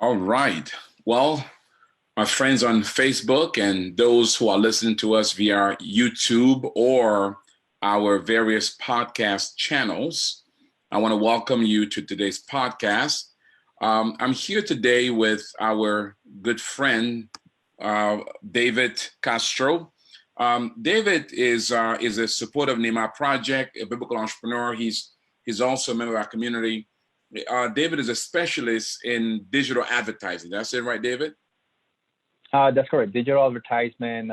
All right. Well, our friends on Facebook and those who are listening to us via YouTube or our various podcast channels, I want to welcome you to today's podcast. I'm here today with our good friend, David Castro. David is a supporter of Nehemiah Project, a biblical entrepreneur. He's also a member of our community. David is a specialist in digital advertising. That's it, right, David? That's correct. Digital advertisement,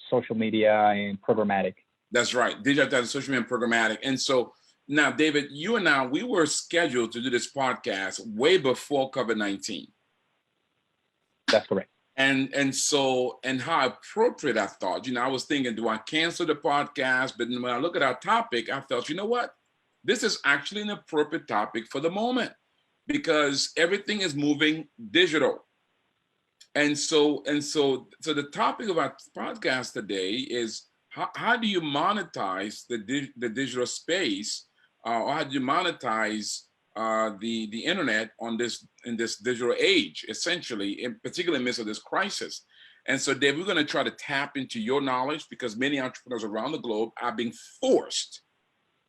social media, and programmatic. That's right. Digital advertising, social media, and programmatic. And so now, David, you and I, we were scheduled to do this podcast way before COVID-19. That's correct. And how appropriate I thought. I was thinking, do I cancel the podcast? But when I look at our topic, I felt, you know what? This is actually an appropriate topic for the moment because everything is moving digital. And so the topic of our podcast today is how do you monetize the digital space, or how do you monetize the internet in this digital age, essentially, in particular in the midst of this crisis. And so, Dave, we're going to try to tap into your knowledge because many entrepreneurs around the globe are being forced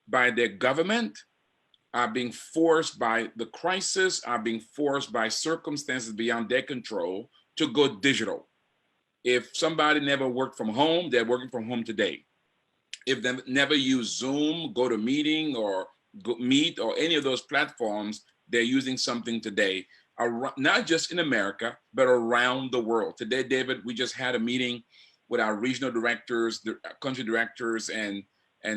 by their government, are being forced by the crisis, are being forced by circumstances beyond their control to go digital. If somebody never worked from home, they're working from home today. If they never use Zoom, go to meeting or Meet or any of those platforms, they're using something today, not just in America, but around the world. Today, David, we just had a meeting with our regional directors, the country directors, and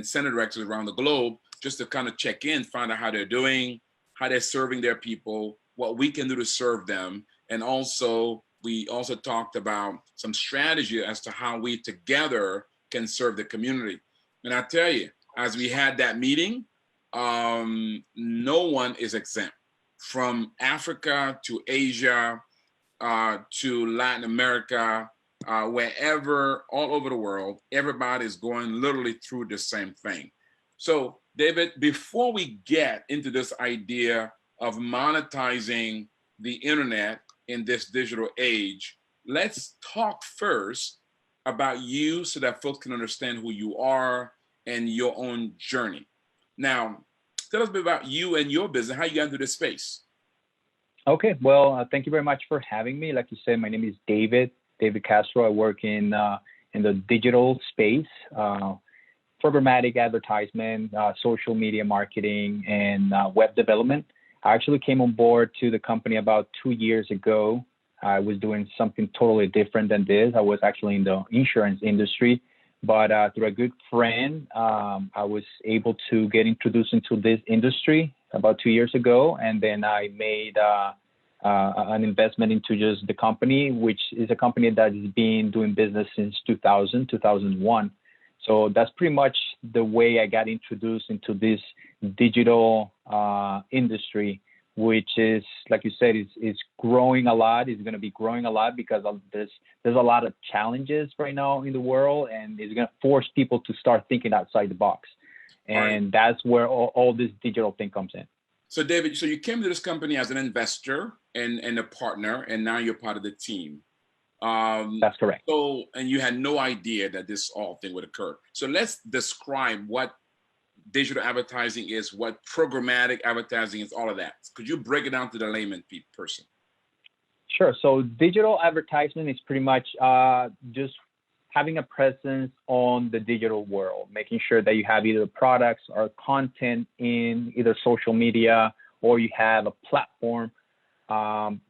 center directors around the globe, just to kind of check in, find out how they're doing, how they're serving their people, what we can do to serve them. And also, we also talked about some strategy as to how we together can serve the community. And I tell you, as we had that meeting, no one is exempt. From Africa to Asia, to Latin America, wherever, all over the world, everybody is going literally through the same thing. So, David, before we get into this idea of monetizing the internet in this digital age, let's talk first about you so that folks can understand who you are and your own journey. Now, tell us a bit about you and your business, how you got into this space. Okay, well, thank you very much for having me. Like you said, my name is David Castro. I work in the digital space, programmatic advertisement, social media marketing, and web development. I actually came on board to the company about 2 years ago. I was doing something totally different than this. I was actually in the insurance industry. But through a good friend, I was able to get introduced into this industry about 2 years ago. And then I made an investment into just the company, which is a company that has been doing business since 2001. So that's pretty much the way I got introduced into this digital industry, which is, like you said, is growing a lot. It's going to be growing a lot because of this. There's a lot of challenges right now in the world, and it's going to force people to start thinking outside the box. And that's where all this digital thing comes in. So, David, so you came to this company as an investor and a partner, and now you're part of the team. That's correct. So, and you had no idea that this all thing would occur. So let's describe what digital advertising is, what programmatic advertising is, all of that. Could you break it down to the layman person? Sure. So digital advertisement is pretty much just having a presence on the digital world, making sure that you have either products or content in either social media, or you have a platform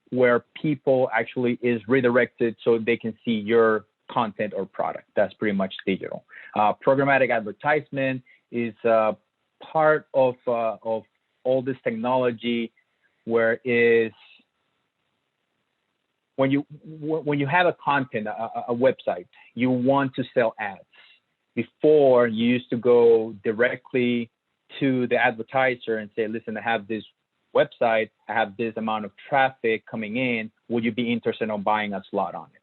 where people actually is redirected so they can see your content or product. That's pretty much digital. Programmatic advertisement is part of all this technology, where is when you have a content, a website, you want to sell ads. Before, you used to go directly to the advertiser and say, listen, I have this website, I have this amount of traffic coming in, would you be interested in buying a slot on it?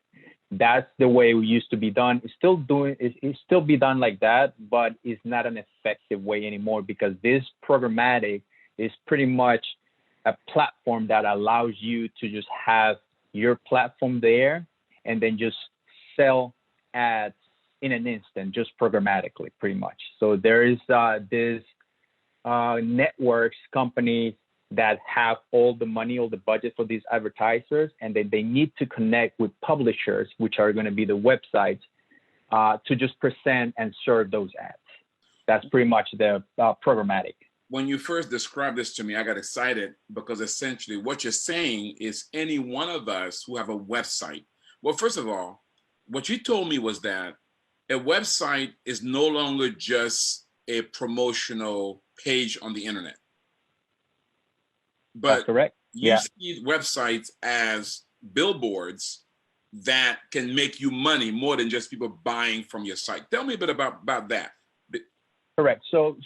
That's the way it used to be done. It's still be done like that, but it's not an effective way anymore, because this programmatic is pretty much a platform that allows you to just have your platform there and then just sell ads in an instant, just programmatically, pretty much. So there is this networks, companies that have all the money, all the budget for these advertisers, and then they need to connect with publishers, which are going to be the websites, to just present and serve those ads. That's pretty much the programmatic. When you first described this to me, I got excited because essentially what you're saying is any one of us who have a website. Well, first of all, what you told me was that a website is no longer just a promotional page on the internet. But that's correct. You see websites as billboards that can make you money more than just people buying from your site. Tell me a bit about that. Correct. So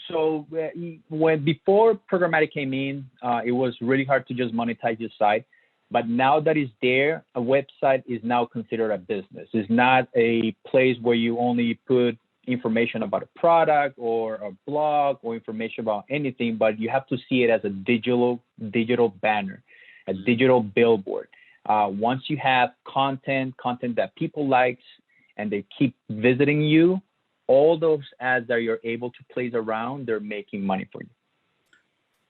when before programmatic came in, it was really hard to just monetize your site. But now that it's there, a website is now considered a business. It's not a place where you only put information about a product or a blog or information about anything, but you have to see it as a digital banner, a digital billboard. Once you have content that people likes and they keep visiting you, all those ads that you're able to place around, they're making money for you.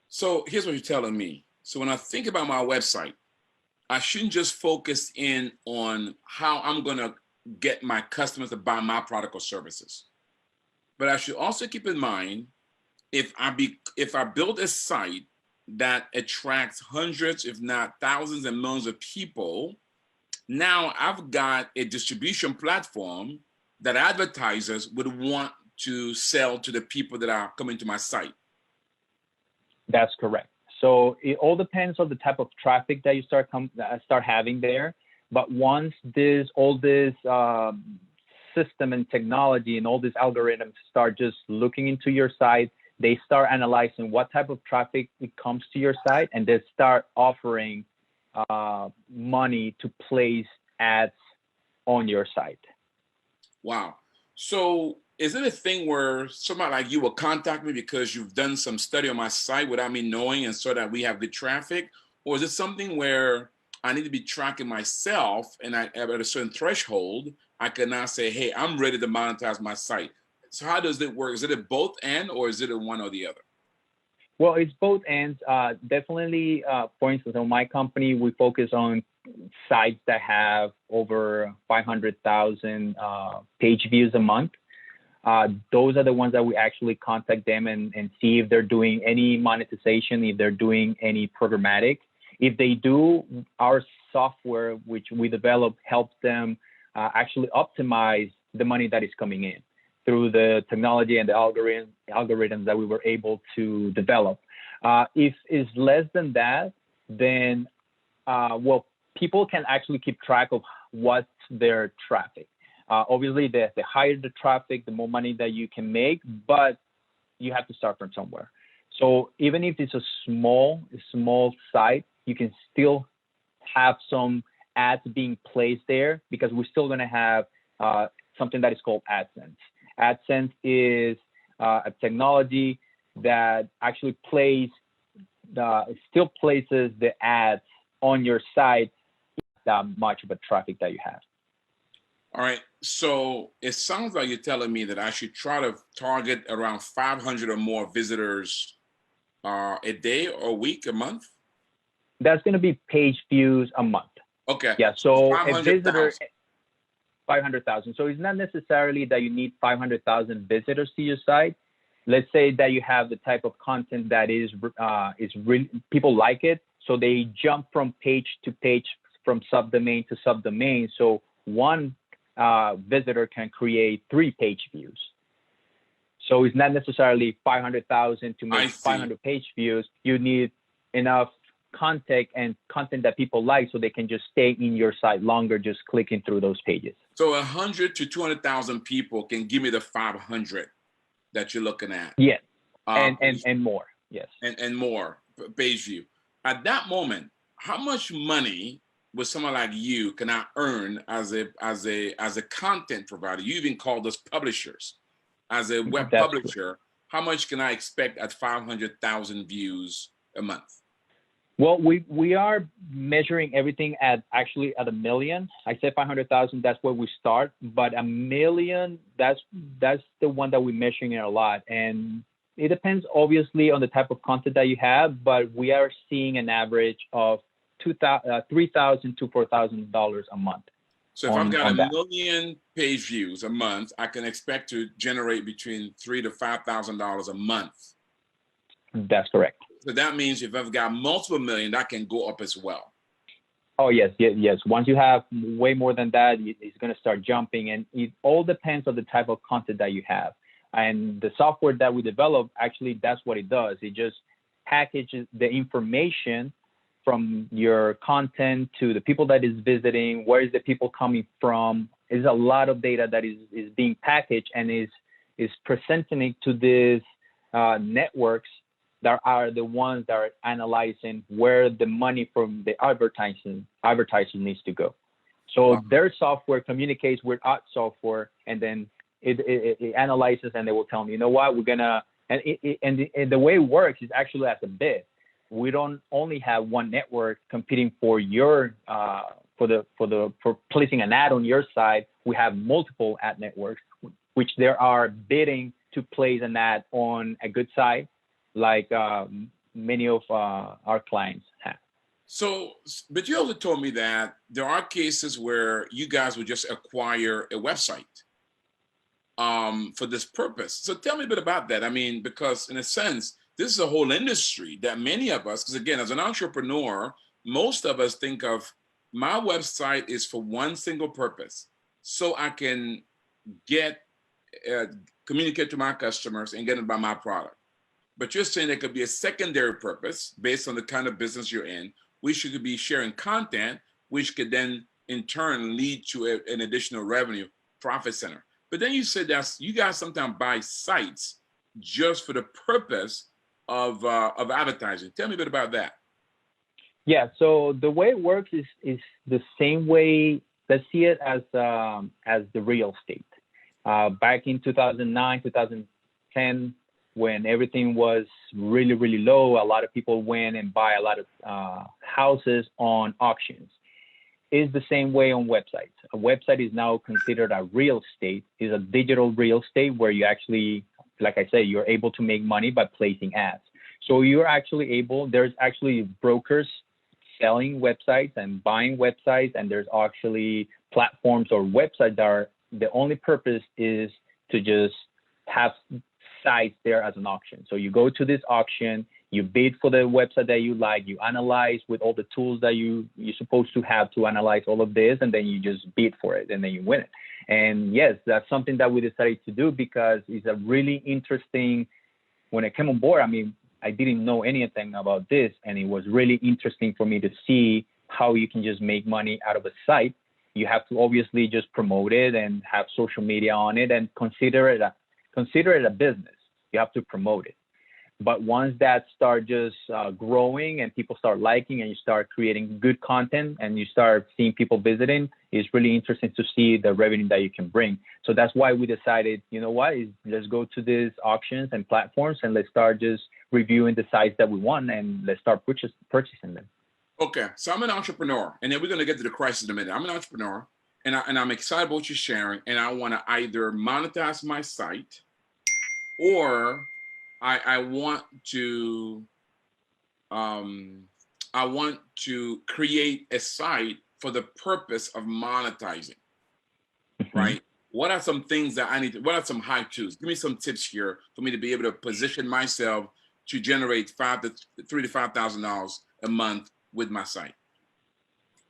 So here's what you're telling me. So when I think about my website, I shouldn't just focus in on how I'm going to get my customers to buy my product or services. But I should also keep in mind, if I build a site that attracts hundreds, if not thousands and millions of people, now I've got a distribution platform that advertisers would want to sell to the people that are coming to my site. That's correct. So it all depends on the type of traffic that you start having there. But once all this system and technology and all these algorithms start just looking into your site, they start analyzing what type of traffic it comes to your site, and they start offering money to place ads on your site. Wow. So is it a thing where somebody like you will contact me because you've done some study on my site without me knowing and so that we have good traffic? Or is it something where I need to be tracking myself and at a certain threshold, I can now say, hey, I'm ready to monetize my site? So how does it work? Is it at both ends or is it at one or the other? Well, it's both ends. Definitely, for instance, on my company, we focus on sites that have over 500,000 page views a month. Those are the ones that we actually contact them and see if they're doing any monetization, if they're doing any programmatic. If they do, our software, which we develop, helps them actually optimize the money that is coming in through the technology and the algorithms that we were able to develop. If it's less than that, then, people can actually keep track of what's their traffic. Obviously, the higher the traffic, the more money that you can make, but you have to start from somewhere. So even if it's a small site, you can still have some ads being placed there because we're still going to have something that is called AdSense. AdSense is a technology that actually still places the ads on your site that much of a traffic that you have. All right. So it sounds like you're telling me that I should try to target around 500 or more visitors a day or a week, a month? That's going to be page views a month. Okay. Yeah. So a visitor, 500,000. So it's not necessarily that you need 500,000 visitors to your site. Let's say that you have the type of content that is really, people like it. So they jump from page to page, from subdomain to subdomain. So one visitor can create 3 page views. So it's not necessarily 500,000 to make 500 page views. You need enough content that people like so they can just stay in your site longer, just clicking through those pages. So 100 to 200,000 people can give me the 500 that you're looking at. Yes, and more. Yes, and more page view. At that moment, how much money with someone like you can I earn as a content provider? You even call us publishers. As a web publisher, how much can I expect at 500,000 views a month? Well, we are measuring everything at a million. I said 500,000. That's where we start, but a million. That's the one that we're measuring it a lot, and it depends obviously on the type of content that you have. But we are seeing an average of $3,000 to $4,000 a month. So if I've got a million page views a month, I can expect to generate between $3,000 to $5,000 a month. That's correct. So that means if I've got multiple million, that can go up as well. Oh, yes. Once you have way more than that, it's going to start jumping. And it all depends on the type of content that you have. And the software that we develop, actually, that's what it does. It just packages the information from your content to the people that is visiting, where is the people coming from. There's a lot of data that is being packaged and is presenting it to these networks that are the ones that are analyzing where the money from the advertising needs to go. So their software communicates with our software, and then it analyzes, and they will tell me, you know what, we're gonna, and the way it works is actually as a bid. We don't only have one network competing for your for placing an ad on your side. We have multiple ad networks, which there are bidding to place an ad on a good site, like many of our clients have. So, but you also told me that there are cases where you guys would just acquire a website for this purpose. So tell me a bit about that. I mean, because in a sense, this is a whole industry that many of us, because again, as an entrepreneur, most of us think of my website is for one single purpose, so I can communicate to my customers and get them to buy my product. But you're saying there could be a secondary purpose based on the kind of business you're in. We should be sharing content, which could then in turn lead to an additional revenue profit center. But then you said that you guys sometimes buy sites just for the purpose of advertising. Tell me a bit about that. Yeah. So the way it works is the same way. Let's see it as the real estate. Back in 2009, 2010. When everything was really, really low, a lot of people went and buy a lot of houses on auctions. It's the same way on websites. A website is now considered a real estate, is a digital real estate where you actually, like I say, you're able to make money by placing ads. So you're actually able, there's actually brokers selling websites and buying websites, and there's actually platforms or websites that are, the only purpose is to just have sites there as an auction. So you go to this auction, you bid for the website that you like, you analyze with all the tools that you're supposed to have to analyze all of this, and then you just bid for it, and then you win it. And yes, that's something that we decided to do because it's a really interesting, when I came on board, I mean, I didn't know anything about this, and it was really interesting for me to see how you can just make money out of a site. You have to obviously just promote it and have social media on it and consider it a business. You have to promote it. But once that start just growing and people start liking and you start creating good content and you start seeing people visiting, it's really interesting to see the revenue that you can bring. So that's why we decided, you know what, let's go to these auctions and platforms and let's start just reviewing the sites that we want and let's start purchasing them. Okay, so I'm an entrepreneur, and then we're going to get to the crisis in a minute. I'm an entrepreneur, and I'm excited about what you're sharing, and I want to either monetize my site or I want to create a site for the purpose of monetizing, right? What are some things that I need to, what are some how-tos? Give me some tips here for me to be able to position myself to generate $3,000 to $5,000 a month with my site.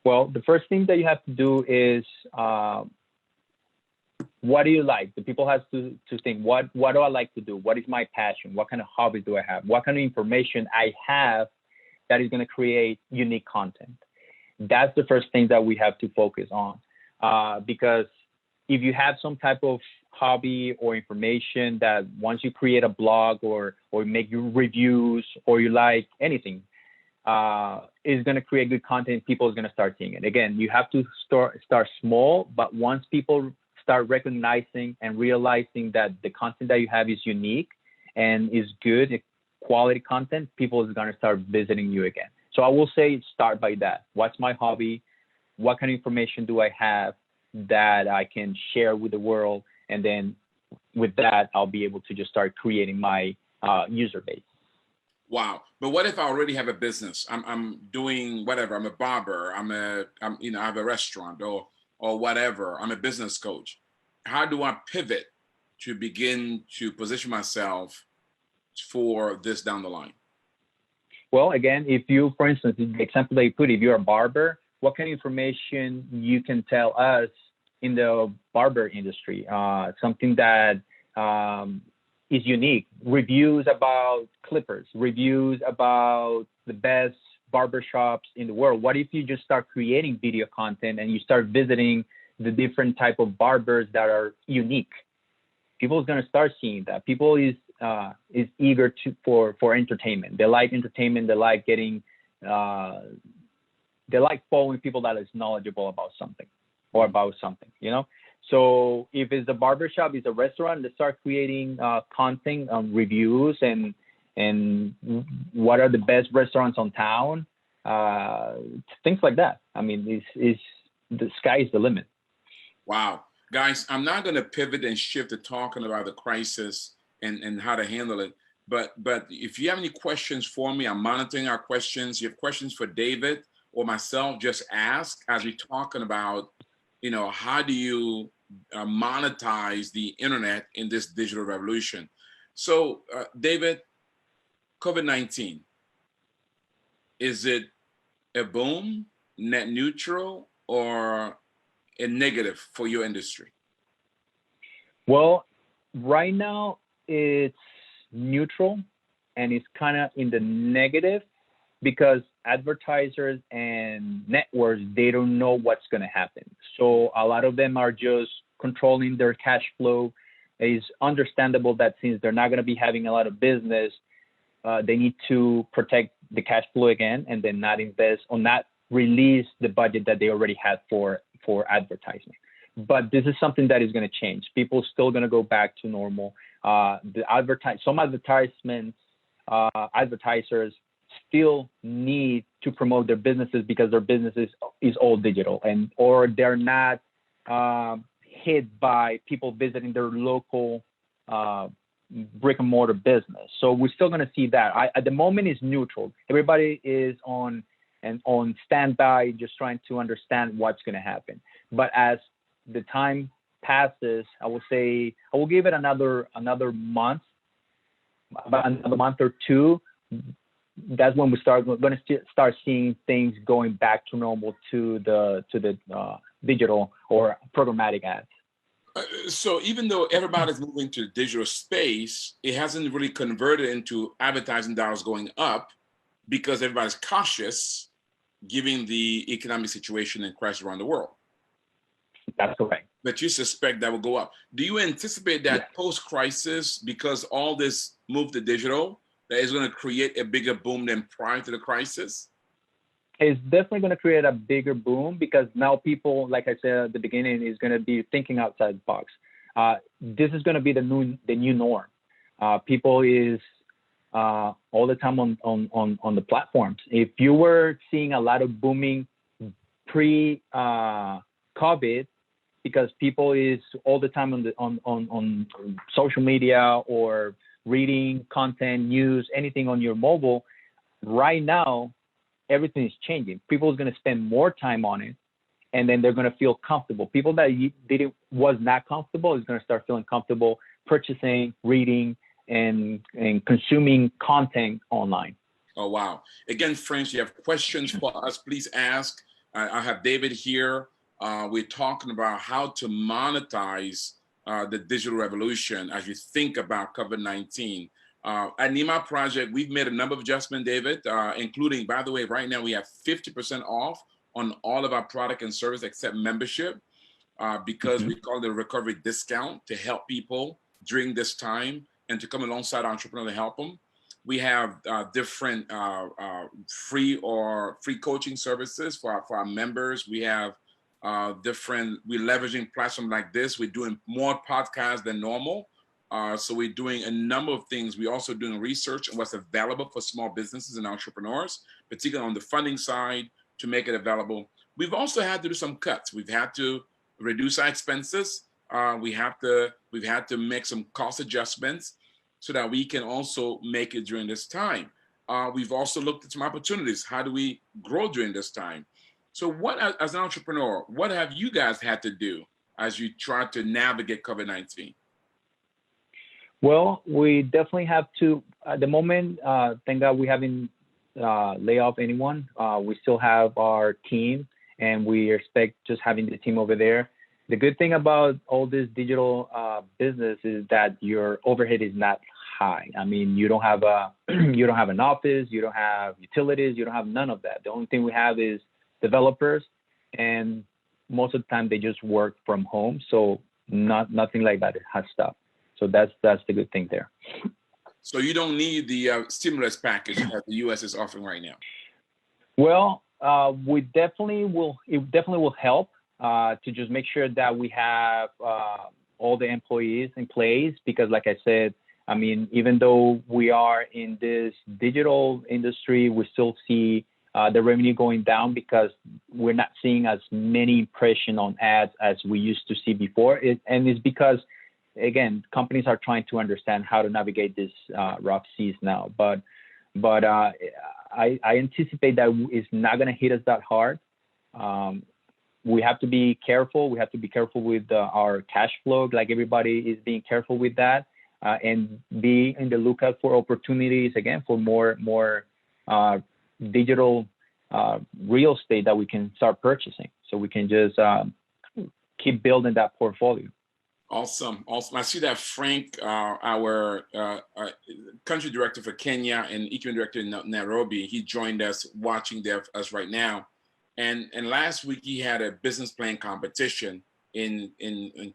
Well, the first thing that you have to do is what do you like? The people have to think, what do I like to do? What is my passion? What kind of hobby do I have? What kind of information I have that is going to create unique content? That's the first thing that we have to focus on. Because if you have some type of hobby or information that once you create a blog or make your reviews or you like anything, is going to create good content, people is going to start seeing it. Again, you have to start small, but once people start recognizing and realizing that the content that you have is unique and is good quality content, people is going to start visiting you again. So I will say start by that. What's my hobby? What kind of information do I have that I can share with the world? And then with that, I'll be able to just start creating my user base. Wow. But what if I already have a business? I'm doing whatever. I'm a barber. I'm I have a restaurant or whatever. I'm a business coach. How do I pivot to begin to position myself for this down the line? Well, again, if you, for instance, the example that you put, if you're a barber, what kind of information you can tell us in the barber industry? Something that is unique. Reviews about clippers, reviews about the best barbershops in the world. What if you just start creating video content and you start visiting the different type of barbers that are unique? People is going to start seeing that. People is eager for entertainment. They like entertainment. They like getting, they like following people that is knowledgeable about something or about something, you know? So if it's a barbershop, it's a restaurant, they start creating content on reviews and what are the best restaurants on town, things like that. I mean, the sky is the limit. Wow. Guys, I'm not going to pivot and shift to talking about the crisis and how to handle it. But if you have any questions for me, I'm monitoring our questions. You have questions for David or myself, just ask as we're talking about, how do you monetize the internet in this digital revolution? So, David, COVID-19, is it a boom, net neutral, or a negative for your industry? Well, right now it's neutral and it's kind of in the negative because advertisers and networks, they don't know what's going to happen. So a lot of them are just controlling their cash flow. It's understandable that since they're not going to be having a lot of business, they need to protect the cash flow again and then not invest or not release the budget that they already had for advertising. But this is something that is going to change. People are still going to go back to normal. Some advertisers still need to promote their businesses because their businesses is all digital or they're not hit by people visiting their local brick and mortar business. So we're still going to see that. At the moment, it's neutral. Everybody is on standby, just trying to understand what's going to happen. But as the time passes, I will give it another month, about another month or two. That's when we're going to start seeing things going back to normal to the digital or programmatic ads. So even though everybody's moving to the digital space, it hasn't really converted into advertising dollars going up because everybody's cautious given the economic situation and crisis around the world. That's correct. But you suspect that will go up. Do you anticipate that post-crisis, because all this move to digital, that is going to create a bigger boom than prior to the crisis? It's definitely going to create a bigger boom because now people, like I said at the beginning, is going to be thinking outside the box. This is going to be the new norm. People is all the time on the platforms. If you were seeing a lot of booming pre-COVID, because people is all the time on social media or reading content, news, anything on your mobile, right now, everything is changing. People is going to spend more time on it, and then they're going to feel comfortable. People that was not comfortable is going to start feeling comfortable purchasing, reading, and consuming content online. Oh, wow. Again, friends, you have questions for us, please ask. I have David here. We're talking about how to monetize the digital revolution as you think about COVID-19. At Nehemiah Project, we've made a number of adjustments, David, including, by the way, right now we have 50% off on all of our product and service except membership because we call it a recovery discount to help people during this time and to come alongside entrepreneurs to help them. We have different free coaching services for our members. We have we're leveraging platforms like this. We're doing more podcasts than normal. So we're doing a number of things. We're also doing research on what's available for small businesses and entrepreneurs, particularly on the funding side, to make it available. We've also had to do some cuts. We've had to reduce our expenses. We've had to make some cost adjustments so that we can also make it during this time. We've also looked at some opportunities. How do we grow during this time? So what, as an entrepreneur, what have you guys had to do as you try to navigate COVID-19? Well, we definitely have to, at the moment, thank God we haven't laid off anyone. We still have our team, and we expect just having the team over there. The good thing about all this digital business is that your overhead is not high. I mean, you don't have you don't have an office, you don't have utilities, you don't have none of that. The only thing we have is developers, and most of the time they just work from home. So nothing like that has stopped. So that's the good thing there. So you don't need the stimulus package that the U.S. is offering right now. Well, we definitely will. It definitely will help to just make sure that we have all the employees in place, because, like I said, I mean, even though we are in this digital industry, we still see the revenue going down because we're not seeing as many impressions on ads as we used to see before. And it's because, again, companies are trying to understand how to navigate this rough seas now. But I anticipate that it's not going to hit us that hard. We have to be careful. We have to be careful with our cash flow, like everybody is being careful with that, and be in the lookout for opportunities, again, for more digital real estate that we can start purchasing, so we can just keep building that portfolio. Awesome. I see that Frank, our country director for Kenya and e-community director in Nairobi, he joined us watching us right now. And last week he had a business plan competition in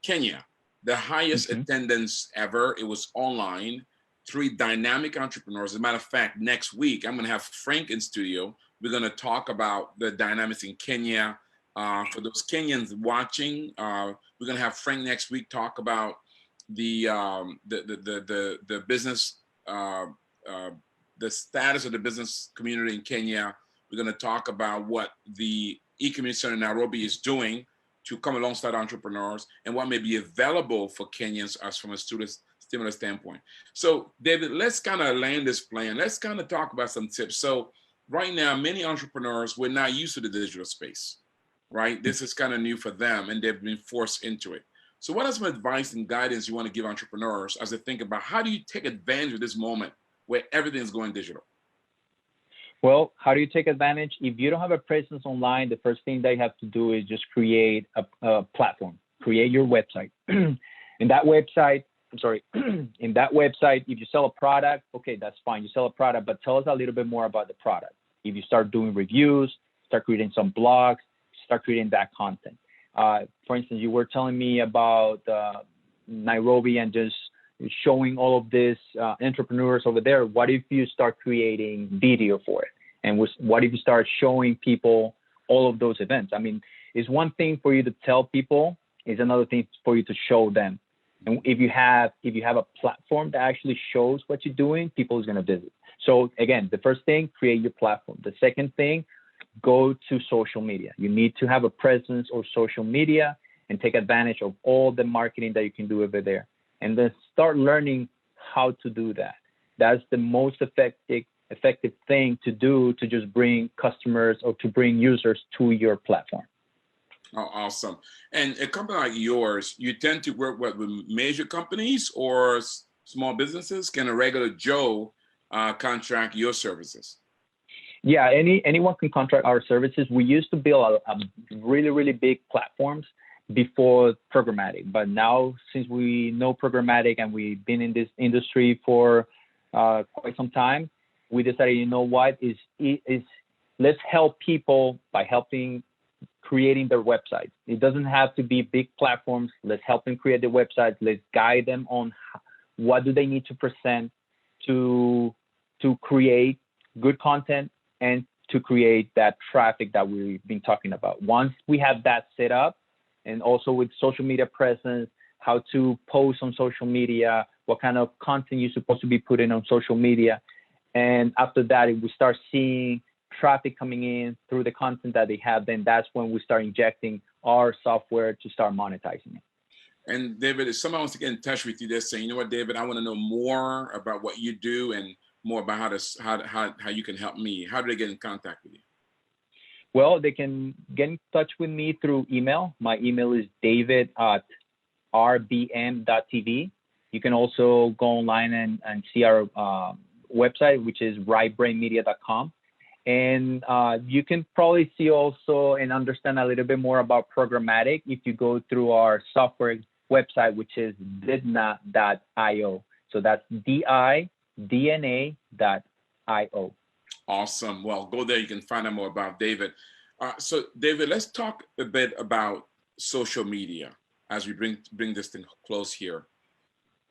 Kenya, the highest attendance ever. It was online, 3 dynamic entrepreneurs. As a matter of fact, next week I'm going to have Frank in studio. We're going to talk about the dynamics in Kenya. For those Kenyans watching, we're going to have Frank next week talk about the business, the status of the business community in Kenya. We're going to talk about what the e-community center in Nairobi is doing to come alongside entrepreneurs, and what may be available for Kenyans as from a stimulus standpoint. So, David, let's kind of land this plan. Let's kind of talk about some tips. So, right now, many entrepreneurs, we're not used to the digital space, right? This is kind of new for them, and they've been forced into it. So what are some advice and guidance you want to give entrepreneurs as they think about how do you take advantage of this moment where everything is going digital? Well, how do you take advantage? If you don't have a presence online, the first thing that you have to do is just create a platform, create your website. In that website, if you sell a product, okay, that's fine. You sell a product, but tell us a little bit more about the product. If you start doing reviews, start creating some blogs, start creating that content. For instance, you were telling me about Nairobi and just showing all of these entrepreneurs over there. What if you start creating video for it? And what if you start showing people all of those events? I mean, it's one thing for you to tell people, it's another thing for you to show them. And if you have a platform that actually shows what you're doing, people is going to visit. So again, the first thing, create your platform. The second thing, go to social media. You need to have a presence on social media and take advantage of all the marketing that you can do over there. And then start learning how to do that. That's the most effective thing to do to just bring customers or to bring users to your platform. Oh, awesome. And a company like yours, you tend to work with major companies or small businesses? Can a regular Joe contract your services? Yeah, anyone can contract our services. We used to build a really, really big platforms before programmatic, but now since we know programmatic and we've been in this industry for quite some time, we decided, you know what, is let's help people by creating their websites. It doesn't have to be big platforms. Let's help them create their websites. Let's guide them on what do they need to present to create good content and to create that traffic that we've been talking about. Once we have that set up, and also with social media presence, how to post on social media, what kind of content you're supposed to be putting on social media. And after that, if we start seeing traffic coming in through the content that they have, then that's when we start injecting our software to start monetizing it. And David, if someone wants to get in touch with you, they're saying, you know what, David, I want to know more about what you do and more about how you can help me. How do they get in contact with you? Well, they can get in touch with me through email. My email is david@rbm.tv. You can also go online and see our website, which is rightbrainmedia.com. And you can probably see also and understand a little bit more about programmatic if you go through our software website, which is didna.io. So that's DIDNA.io. Awesome. Well, go there. You can find out more about David. So, David, let's talk a bit about social media as we bring this thing close here.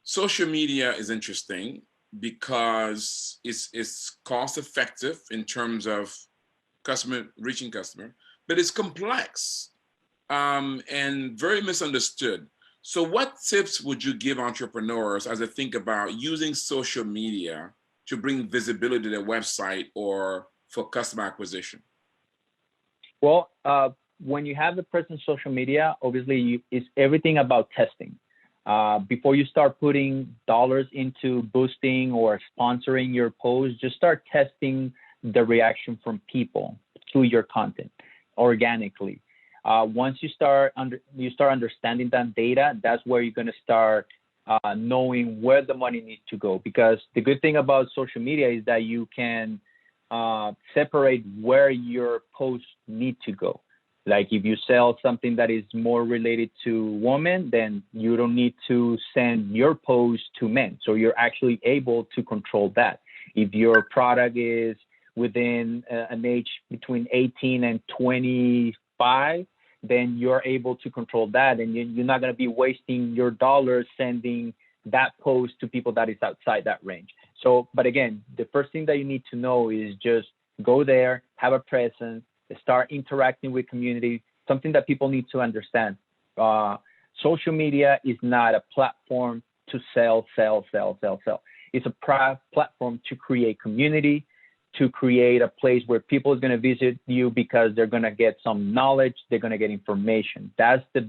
Social media is interesting because it's cost effective in terms of reaching customer, but it's complex and very misunderstood. So what tips would you give entrepreneurs as they think about using social media to bring visibility to their website or for customer acquisition? Well, when you have the presence of social media, obviously it's everything about testing. Before you start putting dollars into boosting or sponsoring your post, just start testing the reaction from people to your content organically. Once you start understanding that data, that's where you're going to start knowing where the money needs to go. Because the good thing about social media is that you can separate where your posts need to go. Like if you sell something that is more related to women, then you don't need to send your post to men. So you're actually able to control that. If your product is within an age between 18 and 25, then you're able to control that. And you're not going to be wasting your dollars sending that post to people that is outside that range. So, but again, the first thing that you need to know is just go there, have a presence, start interacting with community, something that people need to understand. Social media is not a platform to sell. It's a platform to create community, to create a place where people are going to visit you because they're going to get some knowledge, they're going to get information. That's the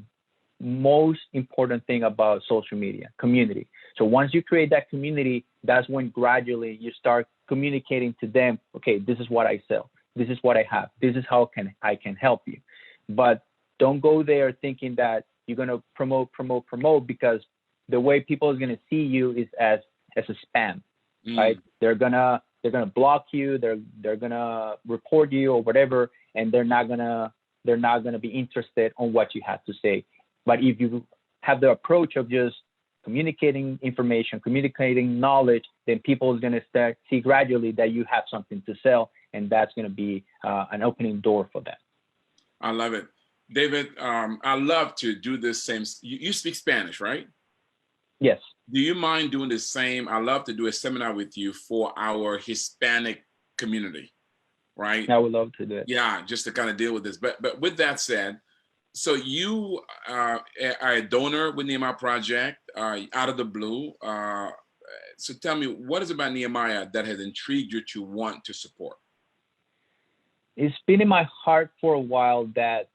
most important thing about social media, community. So once you create that community, that's when gradually you start communicating to them, okay, this is what I sell. This is what I have. This is how I can help you. But don't go there thinking that you're going to promote, because the way people are going to see you is as a spam, right? They're gonna block you. They're gonna report you or whatever, and they're not gonna be interested on what you have to say. But if you have the approach of just communicating information, communicating knowledge, then people are gonna start see gradually that you have something to sell, and that's gonna be an opening door for them. I love it, David. I love to do this same. You speak Spanish, right? Yes. Do you mind doing the same? I love to do a seminar with you for our Hispanic community, right? I would love to do it. Yeah, just to kind of deal with this. But with that said, so you are a donor with Nehemiah Project out of the blue. So tell me, what is it about Nehemiah that has intrigued you to want to support? It's been in my heart for a while that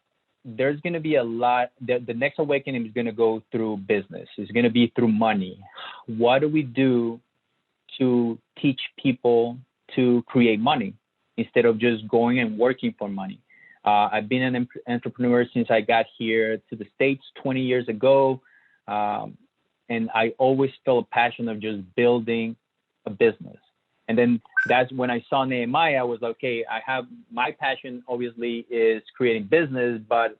there's going to be a lot, the next awakening is going to go through business. It's going to be through money. What do we do to teach people to create money instead of just going and working for money? I've been an entrepreneur since I got here to the States 20 years ago. And I always felt a passion of just building a business. And then that's when I saw Nehemiah, I was like, okay, I have my passion obviously is creating business, but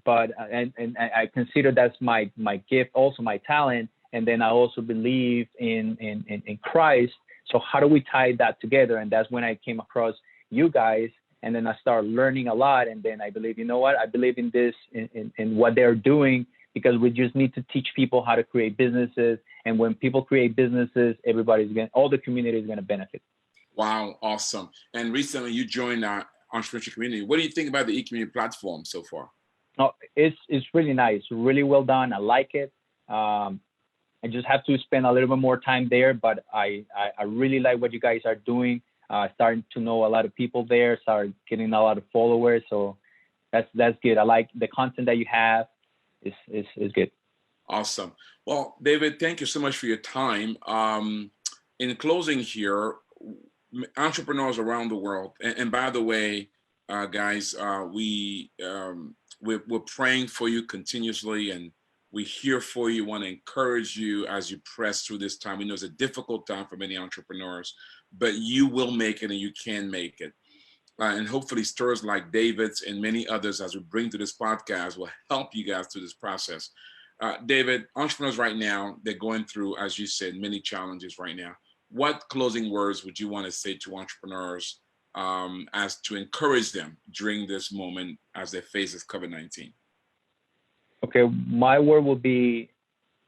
I consider that's my gift, also my talent. And then I also believe in Christ. So how do we tie that together? And that's when I came across you guys. And then I started learning a lot. And then I believe, you know what? I believe in this, in what they're doing, because we just need to teach people how to create businesses. And when people create businesses, all the community is going to benefit. Wow, awesome. And recently you joined our entrepreneurship community. What do you think about the E-Community platform so far? Oh, it's really nice, really well done. I like it. I just have to spend a little bit more time there, but I really like what you guys are doing. Starting to know a lot of people there, start getting a lot of followers. So that's good. I like the content that you have. Is good. Awesome. Well, David, thank you so much for your time. In closing here, entrepreneurs around the world, and by the way, guys, we're praying for you continuously, and we're here for you. Want to encourage you as you press through this time. We know it's a difficult time for many entrepreneurs, but you will make it, and you can make it. And hopefully stories like David's and many others as we bring to this podcast will help you guys through this process. David, entrepreneurs right now, they're going through, as you said, many challenges right now. What closing words would you want to say to entrepreneurs as to encourage them during this moment as they face this COVID-19? Okay, my word will be,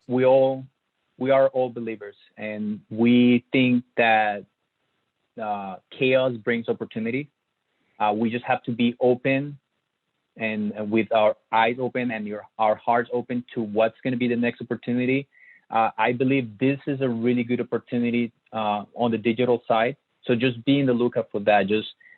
we are all believers, and we think that chaos brings opportunity. We just have to be open and with our eyes open and our hearts open to what's going to be the next opportunity. I believe this is a really good opportunity on the digital side. So just be in the lookout for that.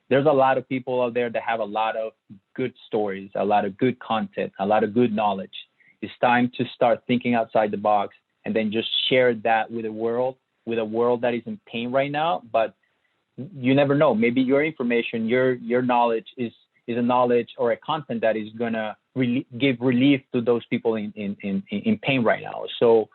There's a lot of people out there that have a lot of good stories, a lot of good content, a lot of good knowledge. It's time to start thinking outside the box and then just share that with a world that is in pain right now. But you never know. Maybe your information, your knowledge is a knowledge or a content that is gonna give relief to those people in pain right now. So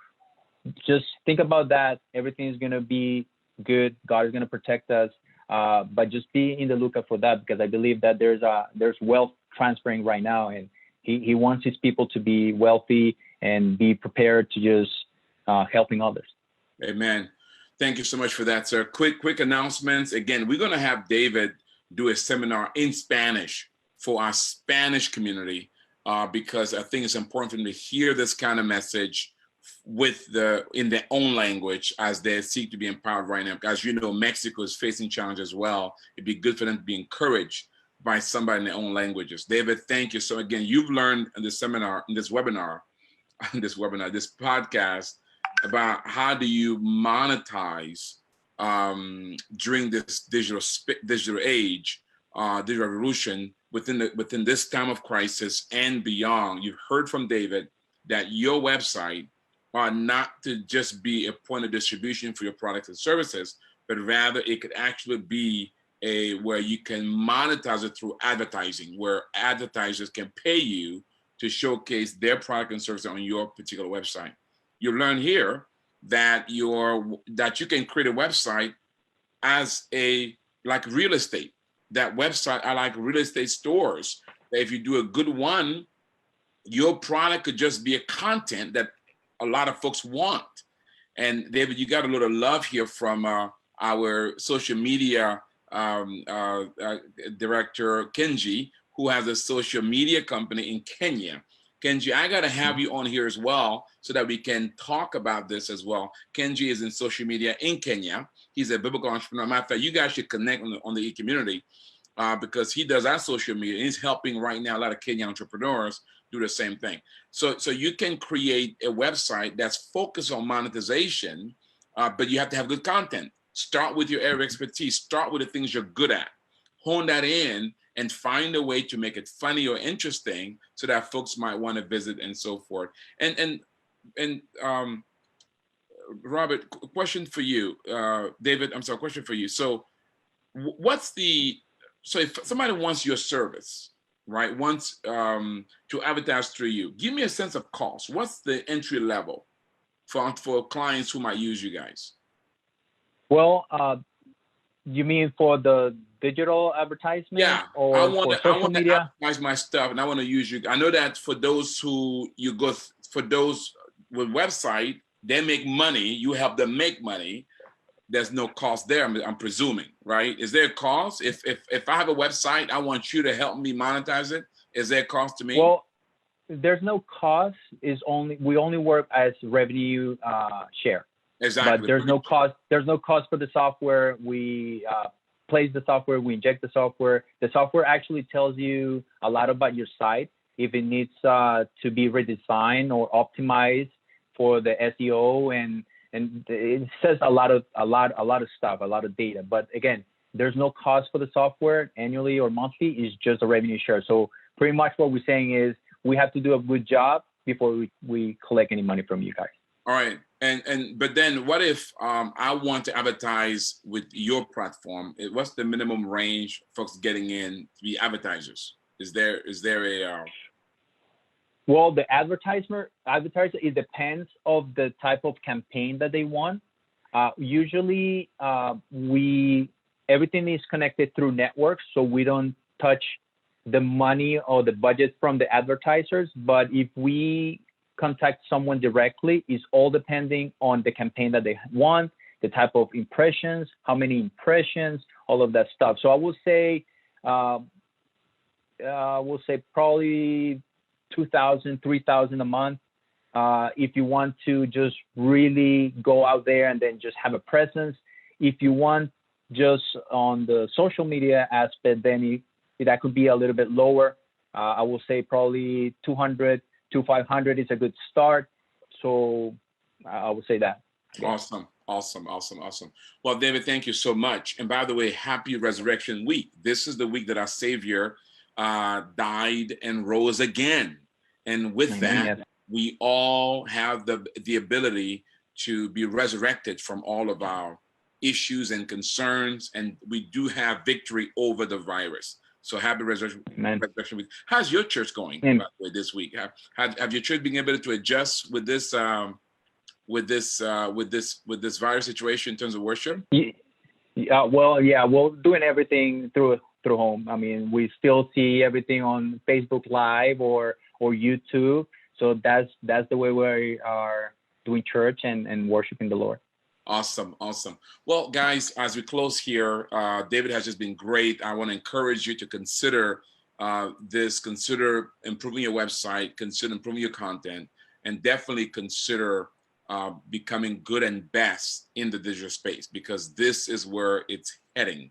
just think about that. Everything is gonna be good. God is gonna protect us. But just be in the lookout for that, because I believe that there's wealth transferring right now, and he wants his people to be wealthy and be prepared to just helping others. Amen. Thank you so much for that, sir. Quick announcements. Again, we're going to have David do a seminar in Spanish for our Spanish community because I think it's important for them to hear this kind of message in their own language as they seek to be empowered right now. As you know, Mexico is facing challenges as well. It'd be good for them to be encouraged by somebody in their own languages. David, thank you. So again, you've learned in this podcast, about how do you monetize during this digital age, digital revolution within this time of crisis and beyond. You've heard from David that your website are not to just be a point of distribution for your products and services, but rather it could actually be where you can monetize it through advertising, where advertisers can pay you to showcase their product and service on your particular website. You learn here that you can create a website as like real estate. That website are like real estate stores. If you do a good one, your product could just be a content that a lot of folks want. And David, you got a little love here from our social media director, Kenji, who has a social media company in Kenya. Kenji, I got to have you on here as well so that we can talk about this as well. Kenji is in social media in Kenya. He's a biblical entrepreneur. Matter of fact, you guys should connect on the E-Community because he does our social media. He's helping right now a lot of Kenyan entrepreneurs do the same thing. So you can create a website that's focused on monetization, but you have to have good content. Start with your area of expertise. Start with the things you're good at. Hone that in and find a way to make it funny or interesting so that folks might want to visit and so forth. And Robert, question for you. David, I'm sorry, question for you. So if somebody wants your service, right, wants to advertise through you, give me a sense of cost. What's the entry level for clients who might use you guys? Well, you mean for the digital advertisement? Yeah, or I want to advertise my stuff, and I want to use you. I know that for those with website, they make money. You help them make money. There's no cost there. I'm presuming, right? Is there a cost? If I have a website, I want you to help me monetize it. Is there a cost to me? Well, there's no cost. We only work as revenue share. Exactly. But there's no cost. There's no cost for the software. We place the software. We inject the software. The software actually tells you a lot about your site. If it needs to be redesigned or optimized for the SEO, and it says a lot of stuff, a lot of data. But again, there's no cost for the software annually or monthly. It's just a revenue share. So pretty much what we're saying is we have to do a good job before we collect any money from you guys. All right. But then what if I want to advertise with your platform? What's the minimum range folks getting in to be advertisers? Is there a Well, the advertiser, it depends of the type of campaign that they want. Usually everything is connected through networks, so we don't touch the money or the budget from the advertisers. But if we contact someone directly, it's all depending on the campaign that they want, the type of impressions, how many impressions, all of that stuff. So I would say probably $2,000, $3,000 a month. If you want to just really go out there and then just have a presence. If you want just on the social media aspect, then that could be a little bit lower. I will say probably 200 to 500 is a good start. So I would say that. Yeah. Awesome. Well, David, thank you so much. And by the way, happy Resurrection Week. This is the week that our Savior died and rose again. And with that, we all have the ability to be resurrected from all of our issues and concerns. And we do have victory over the virus. So happy Resurrection Week. How's your church going, by the way, this week? Have your church been able to adjust with this virus situation in terms of worship? We're doing everything through home. I mean, we still see everything on Facebook Live or YouTube. So that's the way we are doing church and worshiping the Lord. Awesome. Well, guys, as we close here, David has just been great. I want to encourage you to consider this. Consider improving your website. Consider improving your content, and definitely consider becoming good and best in the digital space, because this is where it's heading.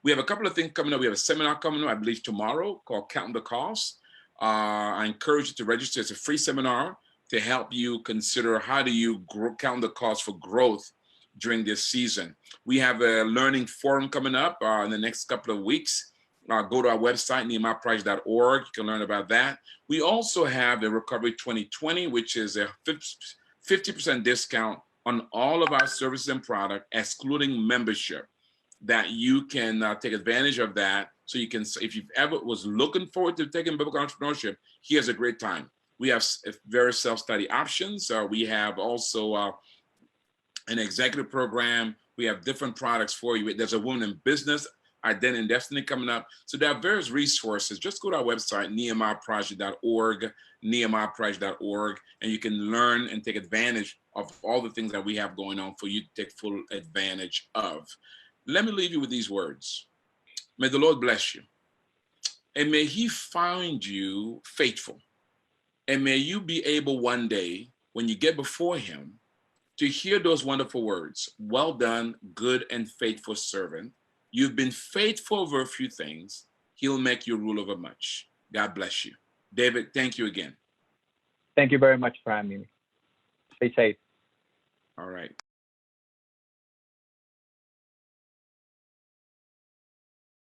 We have a couple of things coming up. We have a seminar coming up, I believe, tomorrow called Counting the Cost. I encourage you to register. It's a free seminar to help you consider how do you count the cost for growth during this season. We have a learning forum coming up in the next couple of weeks. Go to our website, nehemiahproject.org. You can learn about that. We also have the Recovery 2020, which is a 50% discount on all of our services and product, excluding membership, that you can take advantage of that. So you can, if you've ever was looking forward to taking biblical entrepreneurship, here's a great time. We have various self-study options. We have also an executive program. We have different products for you. There's a Women in Business, Identity and Destiny coming up. So there are various resources. Just go to our website, nehemiahproject.org, and you can learn and take advantage of all the things that we have going on for you to take full advantage of. Let me leave you with these words. May the Lord bless you, and may he find you faithful, and may you be able one day, when you get before him, to hear those wonderful words. Well done, good and faithful servant. You've been faithful over a few things. He'll make you rule over much. God bless you. David, thank you again. Thank you very much for having me. Stay safe. All right.